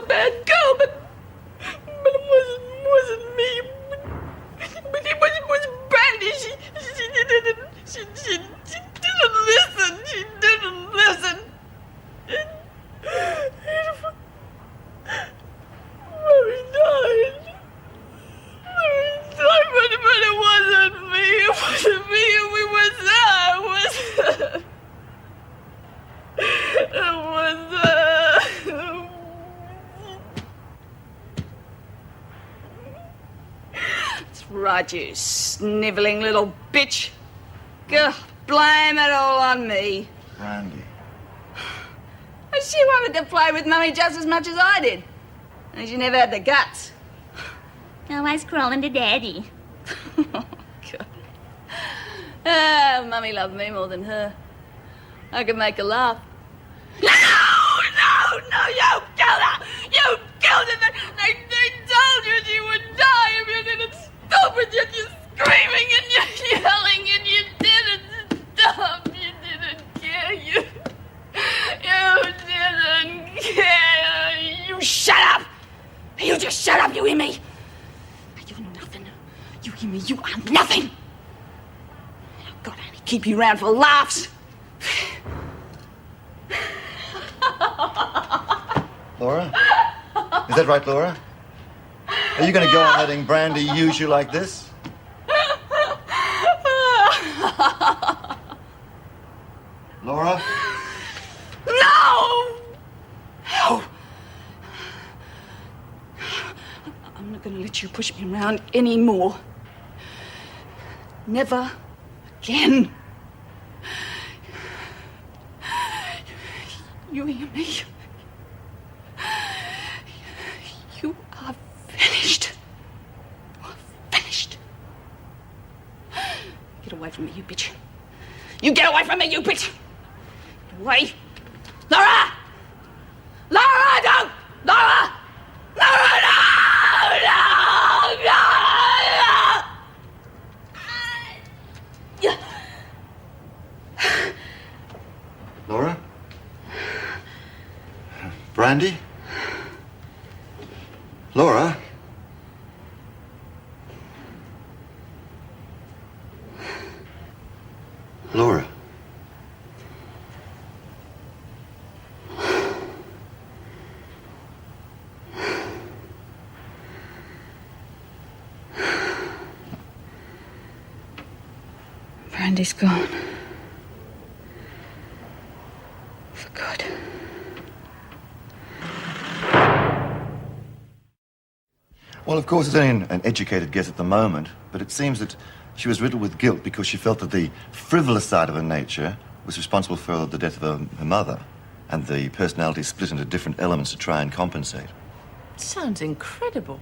bad girl, but it wasn't me. But it was Brandy. She didn't listen. She didn't listen. Mummy died. But it wasn't me. It wasn't me. We was there. It was That's right, you snivelling little bitch. Go, blame it all on me. Brandy. She wanted to play with Mummy just as much as I did. And she never had the guts. Always crawling to Daddy. Oh, God. Ah, Mummy loved me more than her. I could make her laugh. No, you killed her! You killed her! They told you she would die if you didn't stop it, yet you're screaming and you're yelling and you didn't stop. You didn't care. You didn't care. You shut up! You just shut up, you hear me? You're nothing. You hear me? You are nothing! God, I only keep you around for laughs. Laura? Is that right, Laura? Are you going to go on letting Brandy use you like this? Laura? No! I'm not going to let you push me around anymore. Never again. You hear me? You are finished. You are finished. Get away from me, you bitch. You get away from me, you bitch. Get away. Laura! Laura, don't! Laura! Laura, no! Laura? Brandy? Laura? Laura? Brandy's gone. For good. Well, of course, it's only an educated guess at the moment, but it seems that she was riddled with guilt because she felt that the frivolous side of her nature was responsible for the death of her mother, and the personality split into different elements to try and compensate. Sounds incredible.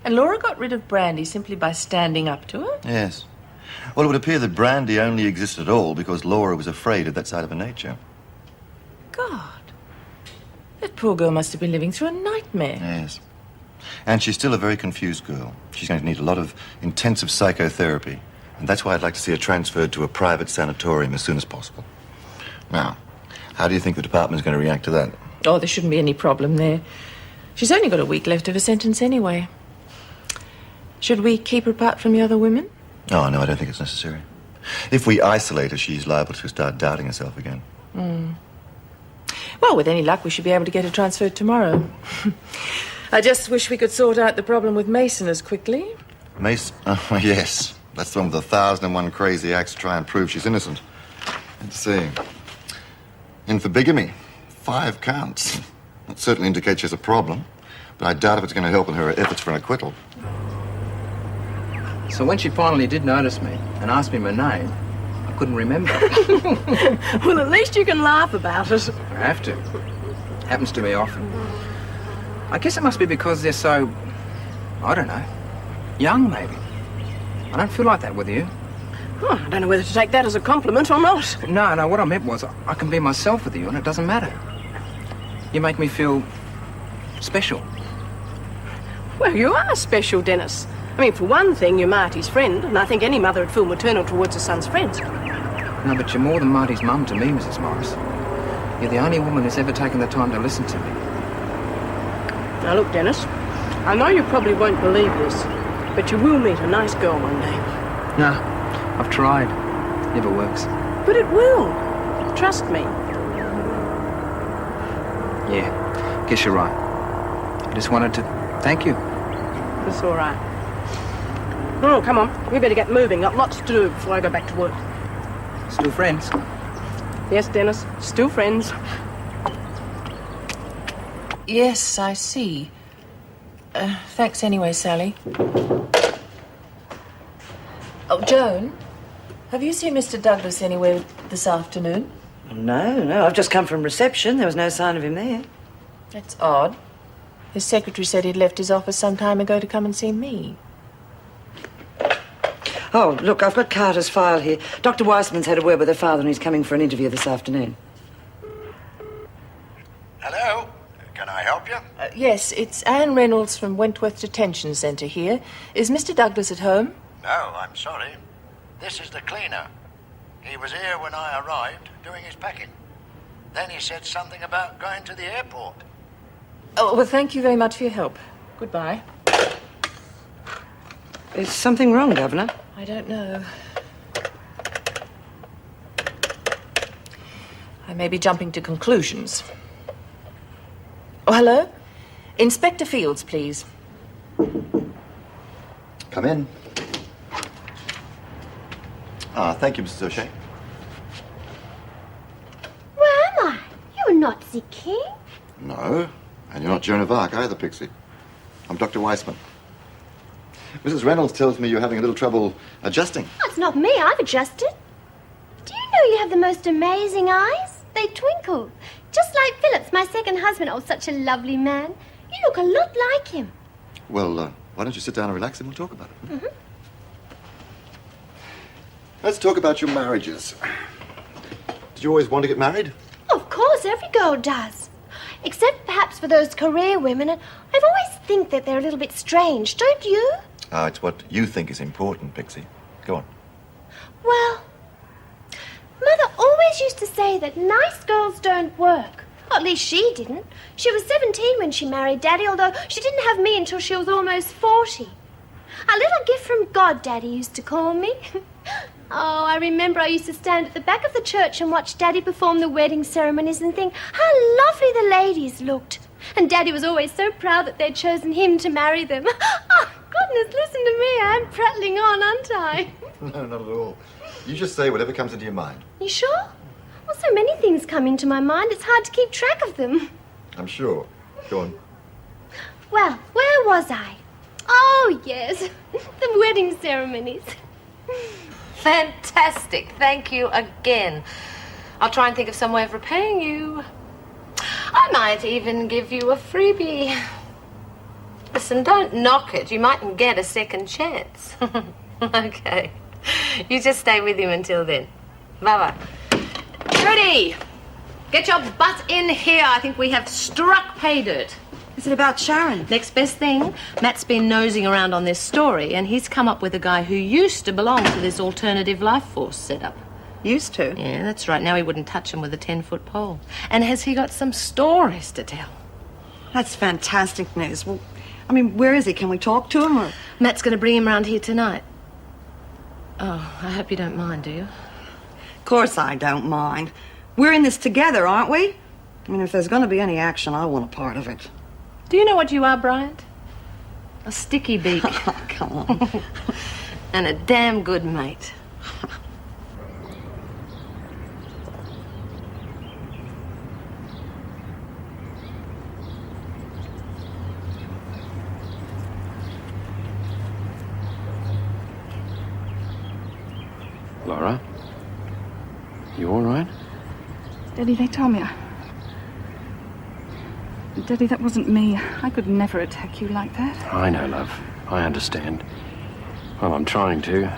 And Laura got rid of Brandy simply by standing up to her? Yes. Well, it would appear that Brandy only existed at all because Laura was afraid of that side of her nature. God. That poor girl must have been living through a nightmare. Yes. And she's still a very confused girl. She's going to need a lot of intensive psychotherapy. And that's why I'd like to see her transferred to a private sanatorium as soon as possible. Now, how do you think the department's going to react to that? Oh, there shouldn't be any problem there. She's only got a week left of her sentence anyway. Should we keep her apart from the other women? Oh, no, I don't think it's necessary. If we isolate her, she's liable to start doubting herself again. Well, with any luck, we should be able to get her transferred tomorrow. I just wish we could sort out the problem with Mason as quickly. Mason? Oh, yes. That's the one with 1,001 crazy acts to try and prove she's innocent. Let's see. In for bigamy. 5 counts. That certainly indicates she has a problem, but I doubt if it's going to help in her efforts for an acquittal. So when she finally did notice me and asked me my name, I couldn't remember. Well, at least you can laugh about it. I have to. Happens to me often. I guess it must be because they're so, I don't know, young maybe. I don't feel like that with you. Oh, I don't know whether to take that as a compliment or not. No, what I meant was I can be myself with you and it doesn't matter. You make me feel special. Well, you are special, Dennis. I mean, for one thing, you're Marty's friend, and I think any mother would feel maternal towards her son's friends. No, but you're more than Marty's mum to me, Mrs. Morris. You're the only woman who's ever taken the time to listen to me. Now look, Dennis, I know you probably won't believe this, but you will meet a nice girl one day. Nah, I've tried. Never works. But it will. Trust me. Yeah, guess you're right. I just wanted to thank you. It's all right. Oh, come on. We better get moving. Got lots to do before I go back to work. Still friends? Yes, Dennis. Still friends. Yes, I see. Thanks anyway, Sally. Oh, Joan, have you seen Mr. Douglas anywhere this afternoon? No, I've just come from reception. There was no sign of him there. That's odd. His secretary said he'd left his office some time ago to come and see me. Oh, look, I've got Carter's file here. Dr. Weissman's had a word with her father and he's coming for an interview this afternoon. Hello? Can I help you? Yes, it's Anne Reynolds from Wentworth Detention Centre here. Is Mr. Douglas at home? No, I'm sorry. This is the cleaner. He was here when I arrived, doing his packing. Then he said something about going to the airport. Oh, well, thank you very much for your help. Goodbye. Is something wrong, Governor? I don't know. I may be jumping to conclusions. Oh, hello? Inspector Fields, please. Come in. Thank you, Mrs. O'Shea. Where am I? You're not the king. No, and you're not Joan of Arc either, Pixie. I'm Dr. Weissman. Mrs. Reynolds tells me you're having a little trouble adjusting. That's not me. I've adjusted. Do you know you have the most amazing eyes? They twinkle. Just like Phillips, my second husband. Oh, such a lovely man. You look a lot like him. Well, why don't you sit down and relax and we'll talk about it? Mm-hmm. Let's talk about your marriages. Did you always want to get married? Of course, every girl does. Except perhaps for those career women. And I've always think that they're a little bit strange, don't you? It's what you think is important, Pixie. Go on. Well, Mother always used to say that nice girls don't work. Or at least she didn't. She was 17 when she married Daddy, although she didn't have me until she was almost 40. A little gift from God, Daddy used to call me. Oh, I remember I used to stand at the back of the church and watch Daddy perform the wedding ceremonies and think how lovely the ladies looked. And Daddy was always so proud that they'd chosen him to marry them. Oh, goodness, listen to me. I'm prattling on, aren't I? No, not at all. You just say whatever comes into your mind. You sure? Well, so many things come into my mind, it's hard to keep track of them. I'm sure. Go on. Well, where was I? Oh, yes, the wedding ceremonies. Fantastic. Thank you again. I'll try and think of some way of repaying you. I might even give you a freebie. Listen, don't knock it. You mightn't get a second chance. Okay. You just stay with him until then. Bye-bye. Trudy! Get your butt in here. I think we have struck pay dirt. Is it about Sharon? Next best thing, Matt's been nosing around on this story, and he's come up with a guy who used to belong to this alternative life force setup. Used to? Yeah, that's right. Now he wouldn't touch him with a 10-foot pole. And has he got some stories to tell? That's fantastic news. Well, I mean, where is he? Can we talk to him or...? Matt's going to bring him round here tonight. Oh, I hope you don't mind, do you? Of course I don't mind. We're in this together, aren't we? I mean, if there's going to be any action, I want a part of it. Do you know what you are, Bryant? A sticky beak. Oh, come on. And a damn good mate. Laura? You all right? Daddy, they told me Daddy, that wasn't me. I could never attack you like that. I know, love. I understand. Well, I'm trying to.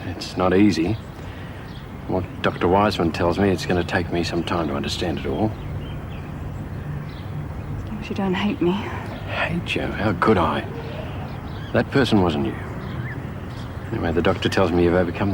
It's not easy. What Dr. Weissman tells me, it's going to take me some time to understand it all. As long as you don't hate me. Hate you? How could I? That person wasn't you. Anyway, the doctor tells me you've overcome